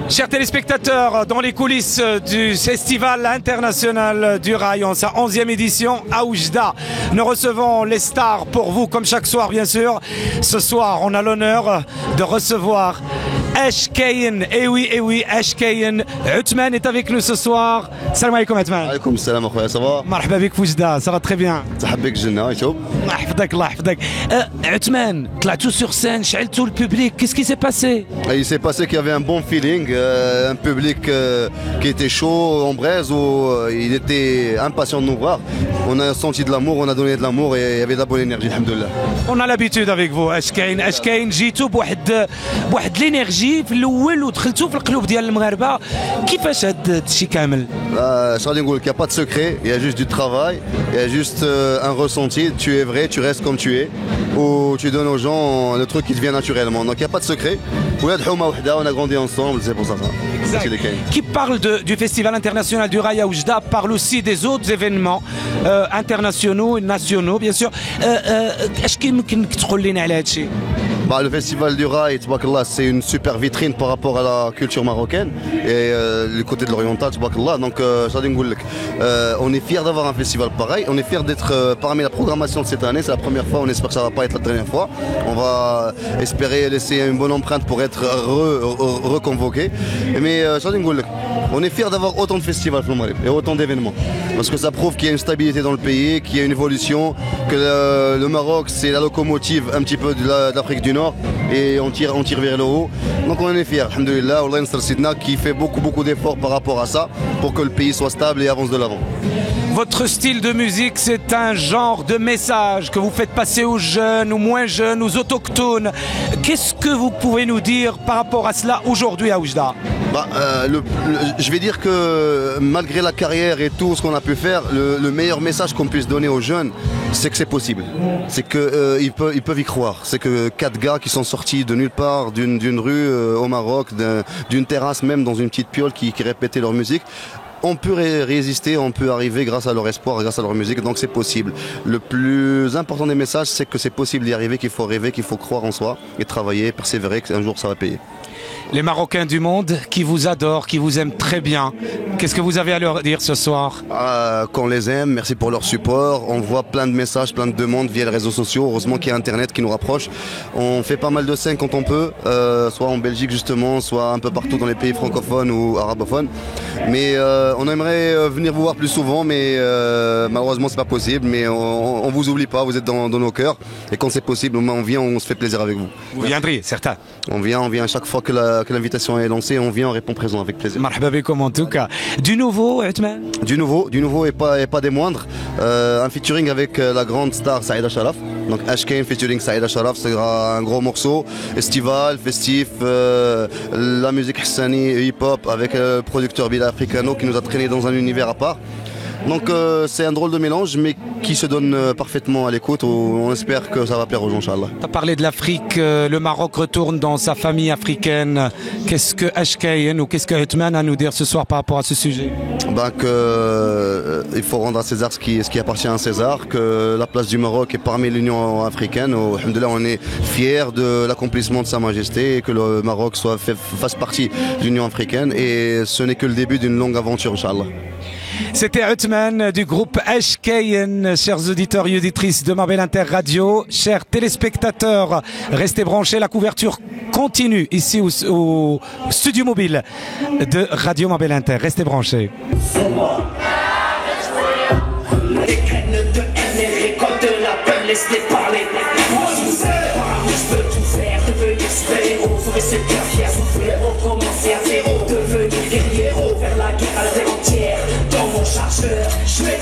Chers téléspectateurs, dans les coulisses du Festival international du rail, en sa 11e édition à Oujda, nous recevons les stars pour vous, comme chaque soir bien sûr. Ce soir, on a l'honneur de recevoir Ashkayen. Eh oui, Ashkayen. Othman est avec nous ce soir. Salam alaikum Othman. Alaikum salam, ça va? Marhaba bik Oujda, ça va très bien. Tahabek Jannah, et tout. Allah yahfadek. Othman, طلعتوا sur scène, شعلتوا le public, qu'est-ce qui s'est passé? Il s'est passé qu'il y avait un bon feeling, un public qui était chaud en braise, où il était impatient de nous voir. On a senti de l'amour, on a donné de l'amour et il y avait de la bonne énergie, alhamdoulilah. On a l'habitude avec vous, Ashkayen, جيتوا بواحد l'énergie في الاول ودخلتوا في القلوب ديال المغاربه. كيفاش هذا الشيء كامل؟ Charlie Ngoul, il n'y a pas de secret, il y a juste du travail, il y a juste un ressenti, tu es vrai, tu restes comme tu es, ou tu donnes aux gens le truc qui te vient naturellement. Donc il n'y a pas de secret. On a grandi ensemble, c'est pour ça. Qui parle du Festival international du rail à Oujda parle aussi des autres événements internationaux et nationaux, bien sûr. Est-ce qu'il ممكن تقول لنا على هذا الشيء؟ Le festival du rail, c'est une super vitrine par rapport à la culture marocaine et le côté de l'oriental, donc on est fiers d'avoir un festival pareil, on est fiers d'être parmi la programmation de cette année, c'est la première fois, on espère que ça ne va pas être la dernière fois, on va espérer laisser une bonne empreinte pour être reconvoqué, mais on est fiers d'avoir autant de festivals et autant d'événements, parce que ça prouve qu'il y a une stabilité dans le pays, qu'il y a une évolution, que le Maroc c'est la locomotive un petit peu de l'Afrique du Nord et on tire vers le haut. Donc on est fiers, alhamdoulilah, Allah Nasr Sidna qui fait beaucoup d'efforts par rapport à ça pour que le pays soit stable et avance de l'avant. Votre style de musique, c'est un genre de message que vous faites passer aux jeunes, aux moins jeunes, aux autochtones. Qu'est-ce que vous pouvez nous dire par rapport à cela aujourd'hui à Oujda? Je vais dire que malgré la carrière et tout ce qu'on a pu faire, le meilleur message qu'on puisse donner aux jeunes, c'est que c'est possible. C'est qu'ils peuvent y croire. C'est que 4 gars qui sont sortis de nulle part, d'une rue au Maroc, d'une terrasse même, dans une petite piole qui répétait leur musique, on peut résister, on peut arriver grâce à leur espoir, grâce à leur musique, donc c'est possible. Le plus important des messages, c'est que c'est possible d'y arriver, qu'il faut rêver, qu'il faut croire en soi et travailler, persévérer, qu'un jour ça va payer. Les Marocains du monde qui vous adorent, qui vous aiment très bien, qu'est-ce que vous avez à leur dire ce soir? Qu'on les aime, merci pour leur support. On voit plein de messages, plein de demandes via les réseaux sociaux. Heureusement qu'il y a Internet qui nous rapproche. On fait pas mal de scènes quand on peut, soit en Belgique justement, soit un peu partout dans les pays francophones ou arabophones. Mais on aimerait venir vous voir plus souvent, mais malheureusement c'est pas possible. Mais on vous oublie pas, vous êtes dans nos cœurs. Et quand c'est possible, on vient, on se fait plaisir avec vous. Vous viendrez, certain. On vient chaque fois que l'invitation est lancée, on vient, on répond présent avec plaisir. Marhaba bikoum en tout cas. Du nouveau, Othman? Du nouveau et pas des moindres. Un featuring avec la grande star Saïda Sharaf. Donc Ashkayen featuring Saïda Sharaf, c'est un gros morceau estival, festif, la musique hassani, hip-hop avec le producteur Bila Africano qui nous a traîné dans un univers à part. Donc c'est un drôle de mélange mais qui se donne parfaitement à l'écoute. On espère que ça va plaire aux gens, Inch'Allah. Tu as parlé de l'Afrique, le Maroc retourne dans sa famille africaine. Qu'est-ce que Ashkayen ou qu'est-ce que Othman a à nous dire ce soir par rapport à ce sujet? Il faut rendre à César ce qui appartient à César, que la place du Maroc est parmi l'Union africaine. Alhamdoulilah, on est fiers de l'accomplissement de Sa Majesté et que le Maroc fasse partie de l'Union africaine. Et ce n'est que le début d'une longue aventure, Inch'Allah. C'était Othman du groupe Ashkayen. Chers auditeurs et auditrices de Ma Belle Inter Radio, chers téléspectateurs, restez branchés, la couverture continue ici au studio mobile de Radio Ma Belle Inter. Restez branchés. Laisse-les parler. Moi je peux tout faire, devenir super-héros, sauver ce cœur fier, souffrir, recommencer à zéro, devenir guerriero, faire la guerre à la terre entière. Dans mon chargeur, je mets